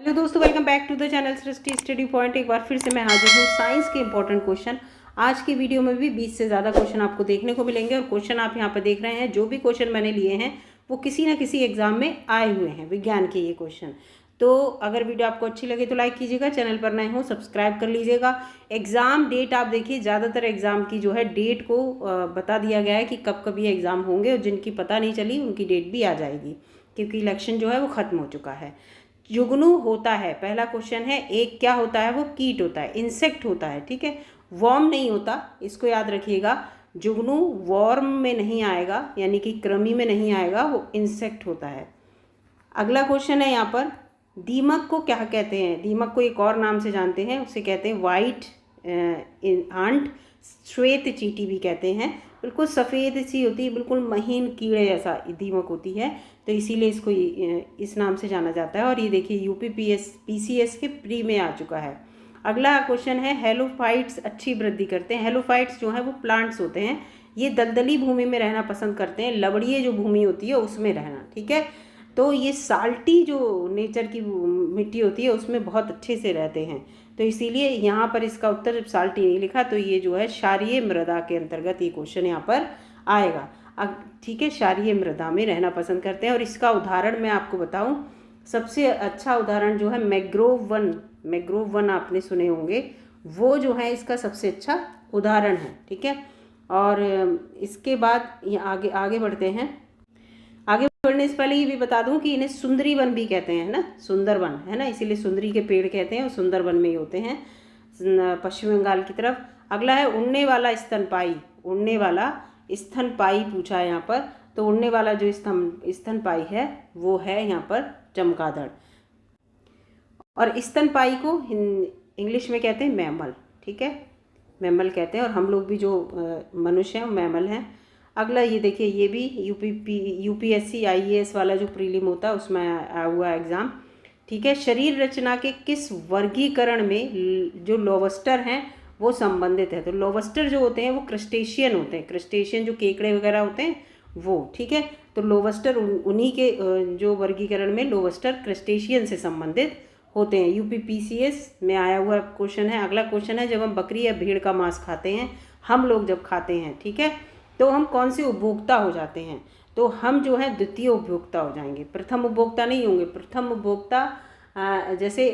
Hello दोस्तों, welcome back to the channel Srishti study point. एक बार फिर से मैं हाजिर हूँ साइंस के इंपॉर्टेंट क्वेश्चन। आज की वीडियो में भी 20 से ज़्यादा क्वेश्चन आपको देखने को मिलेंगे और क्वेश्चन आप यहाँ पर देख रहे हैं, जो भी क्वेश्चन मैंने लिए हैं वो किसी न किसी एग्जाम में आए हुए हैं, विज्ञान के ये क्वेश्चन। तो अगर वीडियो आपको अच्छी लगे तो लाइक कीजिएगा, चैनल पर नए हो सब्सक्राइब कर लीजिएगा। एग्ज़ाम डेट आप देखिए, ज़्यादातर एग्ज़ाम की जो है डेट को बता दिया गया है कि कब कब ये एग्ज़ाम होंगे, और जिनकी पता नहीं चली उनकी डेट भी आ जाएगी क्योंकि इलेक्शन जो है वो ख़त्म हो चुका है। जुगनू होता है, पहला क्वेश्चन है। एक क्या होता है? वो कीट होता है, इंसेक्ट होता है, ठीक है, वॉर्म नहीं होता, इसको याद रखिएगा। जुगनू वॉर्म में नहीं आएगा, यानी कि कृमि में नहीं आएगा, वो इंसेक्ट होता है। अगला क्वेश्चन है यहाँ पर, दीमक को क्या कहते हैं? दीमक को एक और नाम से जानते हैं, उसे कहते हैं वाइट आंट, श्वेत चींटी भी कहते हैं। बिल्कुल सफ़ेद सी होती है, बिल्कुल महीन कीड़े जैसा दीमक होती है, तो इसीलिए इसको इस नाम से जाना जाता है। और ये देखिए पीसीएस के प्री में आ चुका है। अगला क्वेश्चन है, हेलोफाइट्स अच्छी वृद्धि करते हैं। हेलोफाइट्स जो है वो प्लांट्स होते हैं, ये दलदली भूमि में रहना पसंद करते हैं, लवड़ीय जो भूमि होती है उसमें रहना, ठीक है। तो ये साल्टी जो नेचर की मिट्टी होती है उसमें बहुत अच्छे से रहते हैं, तो इसीलिए यहाँ पर इसका उत्तर जब साल्टी नहीं लिखा तो ये जो है क्षारीय मृदा के अंतर्गत ये क्वेश्चन यहाँ पर आएगा। अब ठीक है, क्षारीय मृदा में रहना पसंद करते हैं। और इसका उदाहरण मैं आपको बताऊं, सबसे अच्छा उदाहरण जो है मैग्रोव वन आपने सुने होंगे, वो जो है इसका सबसे अच्छा उदाहरण है, ठीक है। और इसके बाद आगे आगे बढ़ते हैं। आगे बढ़ने से पहले ये भी बता दूं कि इन्हें सुंदरी वन भी कहते हैं ना, सुंदर वन है ना, इसीलिए सुंदरी के पेड़ कहते हैं, और सुंदर वन में ही होते हैं पश्चिम बंगाल की तरफ। अगला है उड़ने वाला स्तनपाई। उड़ने वाला स्तनपाई पूछा है यहाँ पर, तो उड़ने वाला जो स्तनपाई है वो है यहाँ पर चमगादड़। और स्तनपाई को इंग्लिश में कहते हैं मैमल, ठीक है, मैमल कहते हैं। और हम लोग भी जो मनुष्य हैं मैमल हैं। अगला ये देखिए, ये भी यूपीएससी आईएएस वाला जो प्रीलिम होता है उसमें आया हुआ एग्ज़ाम, ठीक है। शरीर रचना के किस वर्गीकरण में जो लोबस्टर हैं वो संबंधित है? तो लोबस्टर जो होते हैं वो क्रस्टेशियन होते हैं, क्रस्टेशियन जो केकड़े वगैरह होते हैं वो, ठीक है। तो लोबस्टर उन्हीं के जो वर्गीकरण में लोबस्टर क्रस्टेशियन से संबंधित होते हैं। यूपीपीसीएस में आया हुआ क्वेश्चन है। अगला क्वेश्चन है, जब हम बकरी या भेड़ का मांस खाते हैं, हम लोग जब खाते हैं, ठीक है, तो हम कौन से उपभोक्ता हो जाते हैं? तो हम जो है द्वितीय उपभोक्ता हो जाएंगे, प्रथम उपभोक्ता नहीं होंगे। प्रथम उपभोक्ता जैसे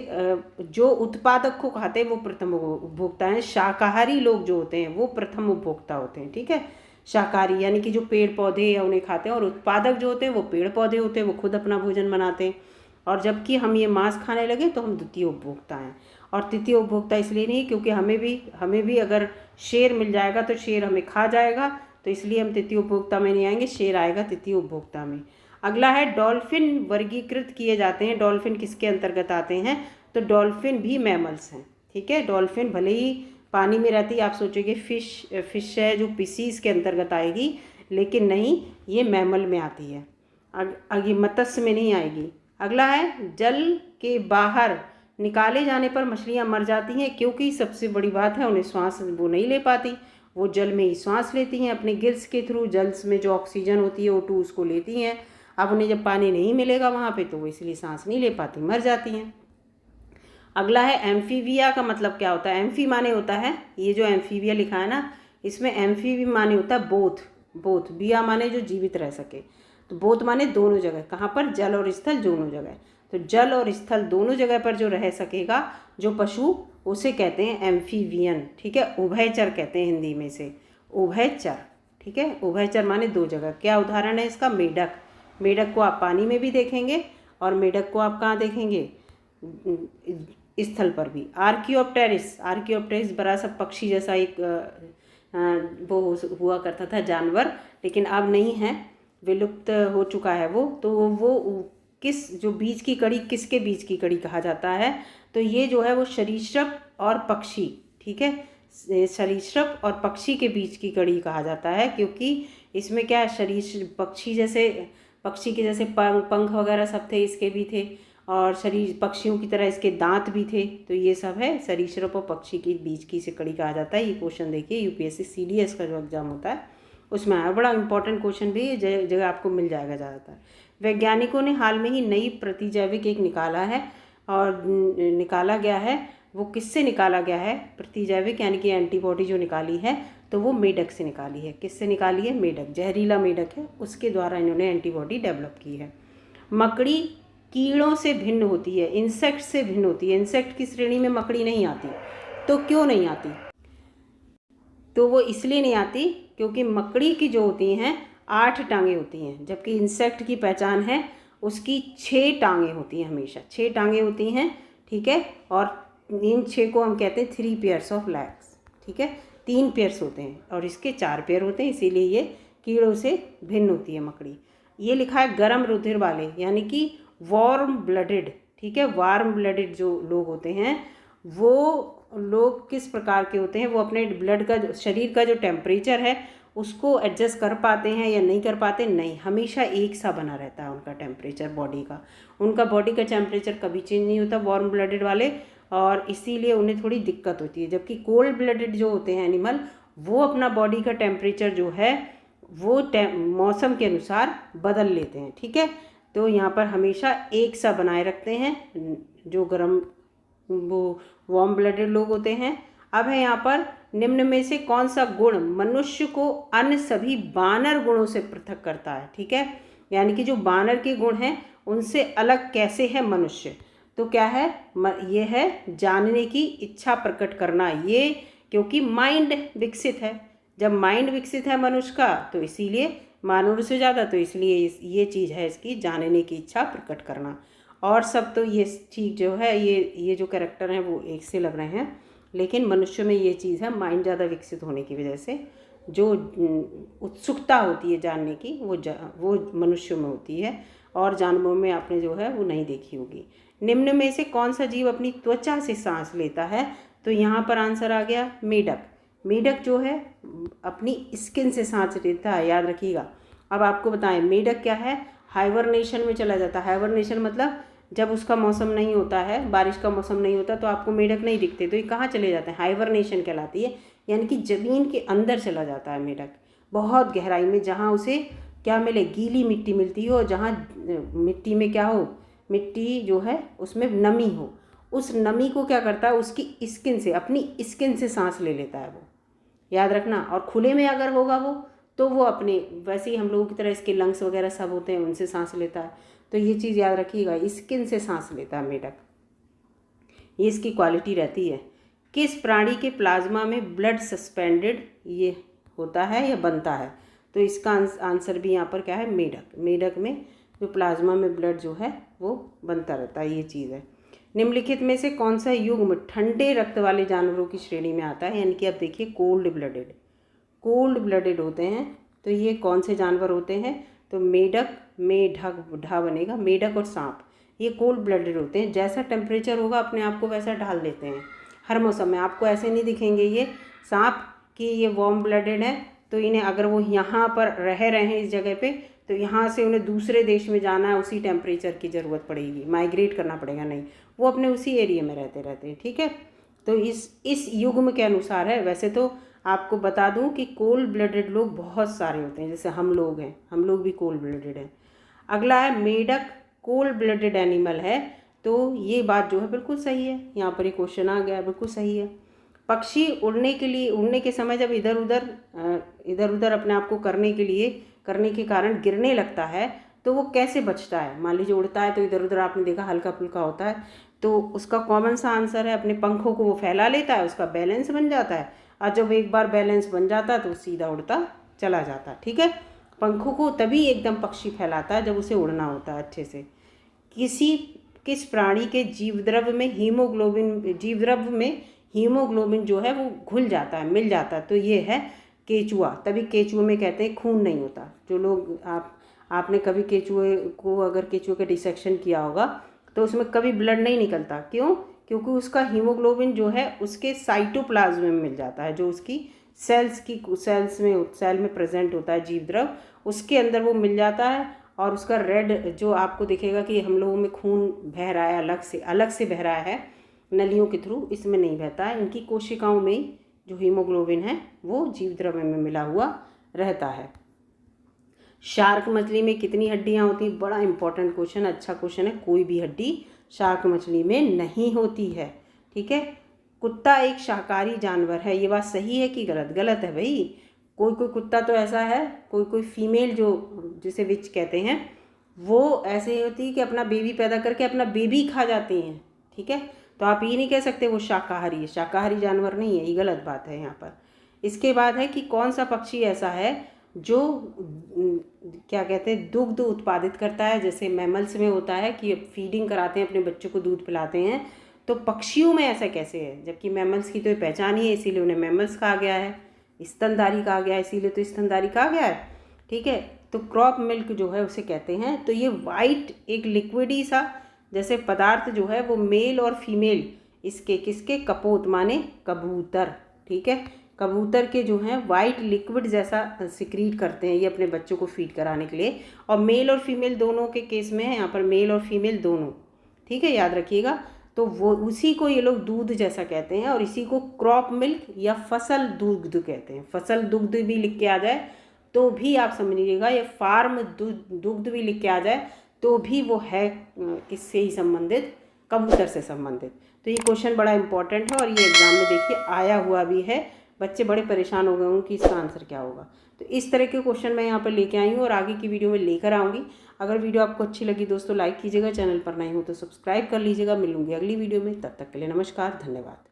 जो उत्पादक को खाते हैं वो प्रथम उपभोक्ता हैं। शाकाहारी लोग जो होते हैं वो प्रथम उपभोक्ता होते हैं, ठीक है। शाकाहारी यानी कि जो पेड़ पौधे या उन्हें खाते हैं, और उत्पादक जो होते हैं वो पेड़ पौधे होते हैं, वो खुद अपना भोजन बनाते हैं। और जबकि हम ये मांस खाने लगे तो हम द्वितीय उपभोक्ता हैं। और तृतीय उपभोक्ता इसलिए नहीं क्योंकि हमें भी अगर शेर मिल जाएगा तो शेर हमें खा जाएगा, तो इसलिए हम तृतीय उपभोक्ता में नहीं आएंगे, शेर आएगा तृतीय उपभोक्ता में। अगला है, डॉल्फिन वर्गीकृत किए जाते हैं। डॉल्फिन किसके अंतर्गत आते हैं? तो डॉल्फिन भी मैमल्स हैं, ठीक है। डॉल्फिन भले ही पानी में रहती है, आप सोचोगे फिश है जो पीसीज के अंतर्गत आएगी, लेकिन नहीं, ये मैमल में आती है, आगे मत्स्य में नहीं आएगी। अगला है, जल के बाहर निकाले जाने पर मछलियाँ मर जाती हैं क्योंकि सबसे बड़ी बात है उन्हें श्वास वो नहीं ले पाती, वो जल में ही सांस लेती हैं अपने गिल्स के थ्रू। जल में जो ऑक्सीजन होती है O2 उसको लेती हैं। अब उन्हें जब पानी नहीं मिलेगा वहाँ पे तो वो इसलिए सांस नहीं ले पाती, मर जाती हैं। अगला है, एम्फीबिया का मतलब क्या होता है? एम्फी माने होता है, ये जो एम्फीबिया लिखा है ना, इसमें एम्फीबी माने होता है बोथ, बिया माने जो जीवित रह सके, तो बोथ माने दोनों जगह। कहाँ पर? जल और स्थल दोनों जगह। तो जल और स्थल दोनों जगह पर जो रह सकेगा जो पशु, उसे कहते हैं एम्फीबियन, ठीक है। उभयचर कहते हैं हिंदी में से, उभयचर, ठीक है। उभयचर माने दो जगह। क्या उदाहरण है इसका? मेढक। मेढक को आप पानी में भी देखेंगे और मेढक को आप कहाँ देखेंगे? स्थल पर भी। आर्कियोप्टेरिस बड़ा सा पक्षी जैसा एक वो हुआ करता था जानवर, लेकिन अब नहीं है, विलुप्त हो चुका है वो। तो वो जो बीज की कड़ी, किसके बीज की कड़ी कहा जाता है? तो ये जो है वो सरीसृप और पक्षी, ठीक है, सरीसृप और पक्षी के बीच की कड़ी कहा जाता है, क्योंकि इसमें क्या है, पक्षी के जैसे पंख वगैरह सब थे, इसके भी थे, और पक्षियों की तरह इसके दांत भी थे, तो ये सब है सरीसृप और पक्षी के बीच की से कड़ी कहा जाता है। ये क्वेश्चन देखिए यूपीएससी CDS का जो एग्जाम होता है उसमें आया, बड़ा इंपॉर्टेंट क्वेश्चन भी जगह आपको मिल जाएगा ज़्यादातर। वैज्ञानिकों ने हाल में ही नई प्रतिजैविक एक निकाला है, और निकाला गया है वो किससे निकाला गया है? प्रतिजैविक यानी कि एंटीबॉडी जो निकाली है तो वो मेढक से निकाली है। किससे निकाली है? मेढक, जहरीला मेढक है उसके द्वारा इन्होंने एंटीबॉडी डेवलप की है। मकड़ी कीड़ों से भिन्न होती है, इंसेक्ट से भिन्न होती है। इंसेक्ट की श्रेणी में मकड़ी नहीं आती। तो क्यों नहीं आती? तो वो इसलिए नहीं आती क्योंकि मकड़ी की जो होती हैं 8 टांगें होती हैं, जबकि इंसेक्ट की पहचान है उसकी 6 टांगें होती हैं, हमेशा 6 टांगें होती हैं। ठीक है, और इन 6 को हम कहते हैं 3 पेयर्स ऑफ लेग्स। ठीक है, 3 पेयर्स होते हैं और इसके 4 पेयर होते हैं, इसीलिए ये कीड़ों से भिन्न होती है मकड़ी। ये लिखा है गर्म रुधिर वाले यानी कि वार्म ब्लडेड। ठीक है, वार्म ब्लडेड जो लोग होते हैं वो लोग किस प्रकार के होते हैं? वो अपने ब्लड का शरीर का जो टेम्परेचर है उसको एडजस्ट कर पाते हैं या नहीं कर पाते? नहीं, हमेशा एक सा बना रहता है उनका टेम्परेचर बॉडी का। उनका बॉडी का टेम्परेचर कभी चेंज नहीं होता वार्म ब्लडेड वाले, और इसीलिए उन्हें थोड़ी दिक्कत होती है। जबकि कोल्ड ब्लडेड जो होते हैं एनिमल, वो अपना बॉडी का टेम्परेचर जो है वो मौसम के अनुसार बदल लेते हैं। ठीक है, तो यहाँ पर हमेशा एक सा बनाए रखते हैं जो गर्म वो वार्म ब्लडेड लोग होते हैं। अब है यहाँ पर निम्न में से कौन सा गुण मनुष्य को अन्य सभी बानर गुणों से पृथक करता है? ठीक है, यानी कि जो बानर के गुण हैं उनसे अलग कैसे है मनुष्य? तो क्या है? ये है जानने की इच्छा प्रकट करना। ये क्योंकि माइंड विकसित है, जब माइंड विकसित है मनुष्य का तो इसीलिए मानव से ज़्यादा, तो इसलिए ये चीज़ है इसकी जानने की इच्छा प्रकट करना। और सब तो ये चीज़ जो है ये जो कैरेक्टर हैं वो एक से लग रहे हैं, लेकिन मनुष्य में ये चीज़ है माइंड ज़्यादा विकसित होने की वजह से जो उत्सुकता होती है जानने की वो मनुष्य में होती है, और जानवरों में आपने जो है वो नहीं देखी होगी। निम्न में से कौन सा जीव अपनी त्वचा से सांस लेता है? तो यहाँ पर आंसर आ गया मेढक। मेढक जो है अपनी स्किन से सांस लेता है, याद रखिएगा। अब आपको बताएं मेढक क्या है? हाइबरनेशन में चला जाता है। हाइबरनेशन मतलब जब उसका मौसम नहीं होता है, बारिश का मौसम नहीं होता तो आपको मेढक नहीं दिखते, तो ये कहाँ चले जाते हैं? हाइबरनेशन कहलाती है, यानी कि ज़मीन के अंदर चला जाता है मेढक, बहुत गहराई में, जहाँ उसे क्या मिले? गीली मिट्टी मिलती हो, जहाँ मिट्टी में क्या हो? मिट्टी जो है उसमें नमी हो, उस नमी को क्या करता है? उसकी स्किन से, अपनी स्किन से सांस ले लेता है वो, याद रखना। और खुले में अगर होगा वो तो वो अपने वैसे ही हम लोगों की तरह इसके लंग्स वगैरह सब होते हैं, उनसे सांस लेता है। तो ये चीज़ याद रखिएगा, स्किन से सांस लेता है मेढक, ये इसकी क्वालिटी रहती है। किस प्राणी के प्लाज्मा में ब्लड सस्पेंडेड ये होता है या बनता है? तो इसका आंसर भी यहाँ पर क्या है? मेढक। मेढक में जो प्लाज्मा में ब्लड जो है वो बनता रहता है, ये चीज़ है। निम्नलिखित में से कौन सा युग्म ठंडे रक्त वाले जानवरों की श्रेणी में आता है? यानी कि अब देखिए कोल्ड ब्लडेड होते हैं, तो ये कौन से जानवर होते हैं? तो मेढक, मेढक ढा बनेगा, मेढक और सांप, ये कोल्ड ब्लडेड होते हैं। जैसा टेम्परेचर होगा अपने आप को वैसा ढाल देते हैं हर मौसम में। आपको ऐसे नहीं दिखेंगे ये सांप कि ये वार्म ब्लडेड है, तो इन्हें अगर वो यहाँ पर रह रहे हैं इस जगह पे, तो यहाँ से उन्हें दूसरे देश में जाना है, उसी टेम्परेचर की ज़रूरत पड़ेगी, माइग्रेट करना पड़ेगा, नहीं, वो अपने उसी एरिया में रहते हैं। ठीक है, तो इस युग्म के अनुसार है। वैसे तो आपको बता दूं कि कोल्ड ब्लडेड लोग बहुत सारे होते हैं, जैसे हम लोग हैं, हम लोग भी कोल्ड ब्लडेड हैं। अगला है मेढक कोल्ड ब्लडेड एनिमल है, तो ये बात जो है बिल्कुल सही है, यहाँ पर एक क्वेश्चन आ गया, बिल्कुल सही है। पक्षी उड़ने के समय जब इधर उधर अपने आप को करने के कारण गिरने लगता है तो वो कैसे बचता है? मान लीजिए उड़ता है तो इधर उधर आपने देखा हल्का फुल्का होता है, तो उसका कॉमन सा आंसर है अपने पंखों को वो फैला लेता है, उसका बैलेंस बन जाता है, और जब एक बार बैलेंस बन जाता है तो सीधा उड़ता चला जाता है। ठीक है, पंखों को तभी एकदम पक्षी फैलाता है जब उसे उड़ना होता है अच्छे से। किस प्राणी के जीवद्रव्य में हीमोग्लोबिन जो है वो घुल जाता है, मिल जाता है? तो ये है केचुआ। तभी केचुए में कहते हैं खून नहीं होता। जो लोग आपने कभी केचुए का डिसेक्शन किया होगा तो उसमें कभी ब्लड नहीं निकलता। क्यों? क्योंकि उसका हीमोग्लोबिन जो है उसके साइटोप्लाज्म में मिल जाता है, जो उसकी सेल में प्रेजेंट होता है जीवद्रव, उसके अंदर वो मिल जाता है, और उसका रेड जो आपको दिखेगा कि हम लोगों में खून बह रहा है अलग से बह रहा है नलियों के थ्रू, इसमें नहीं बहता है। इनकी कोशिकाओं में जो हीमोग्लोबिन है वो जीवद्रव में मिला हुआ रहता है। शार्क मछली में कितनी हड्डियां होती हैं? बड़ा इंपॉर्टेंट क्वेश्चन, अच्छा क्वेश्चन है। कोई भी हड्डी शार्क मछली में नहीं होती है। ठीक है, कुत्ता एक शाकाहारी जानवर है, ये बात सही है कि गलत? गलत है भाई। कोई कोई कुत्ता तो ऐसा है, कोई कोई फीमेल जो जिसे विच कहते हैं, वो ऐसे होती है कि अपना बेबी पैदा करके अपना बेबी खा जाती हैं। ठीक है, तो आप ये नहीं कह सकते वो शाकाहारी है, शाकाहारी जानवर नहीं है, ये गलत बात है यहाँ पर। इसके बाद है कि कौन सा पक्षी ऐसा है जो क्या कहते हैं दुग्ध उत्पादित करता है, जैसे मैमल्स में होता है कि फीडिंग कराते हैं, अपने बच्चों को दूध पिलाते हैं, तो पक्षियों में ऐसा कैसे है? जबकि मैमल्स की तो पहचान ही है, इसीलिए उन्हें मैमल्स कहा गया है, स्तनधारी कहा गया है, इसीलिए तो स्तनधारी कहा गया है। ठीक है, तो क्रॉप मिल्क जो है उसे कहते हैं। तो ये वाइट एक लिक्विडी सा जैसे पदार्थ जो है वो मेल और फीमेल इसके किसके कपोत माने कबूतर। ठीक है, कबूतर के जो हैं वाइट लिक्विड जैसा सिक्रीट करते हैं ये अपने बच्चों को फीड कराने के लिए, और मेल और फीमेल दोनों के केस में है यहाँ पर, मेल और फीमेल दोनों। ठीक है, याद रखिएगा। तो वो उसी को ये लोग दूध जैसा कहते हैं, और इसी को क्रॉप मिल्क या फसल दुग्ध कहते हैं। फसल दुग्ध भी लिख के आ जाए तो भी आप समझ लीजिएगा, या फार्म दुग्ध भी लिख के आ जाए तो भी वो है किससे ही संबंधित? कबूतर से संबंधित। तो ये क्वेश्चन बड़ा इंपॉर्टेंट है और ये एग्जाम में देखिए आया हुआ भी है। बच्चे बड़े परेशान हो गए होंगे कि इसका आंसर क्या होगा। तो इस तरह के क्वेश्चन मैं यहाँ पर लेके आई हूँ और आगे की वीडियो में लेकर आऊँगी। अगर वीडियो आपको अच्छी लगी दोस्तों लाइक कीजिएगा, चैनल पर नए हो तो सब्सक्राइब कर लीजिएगा। मिलूंगी अगली वीडियो में, तब तक के लिए नमस्कार, धन्यवाद।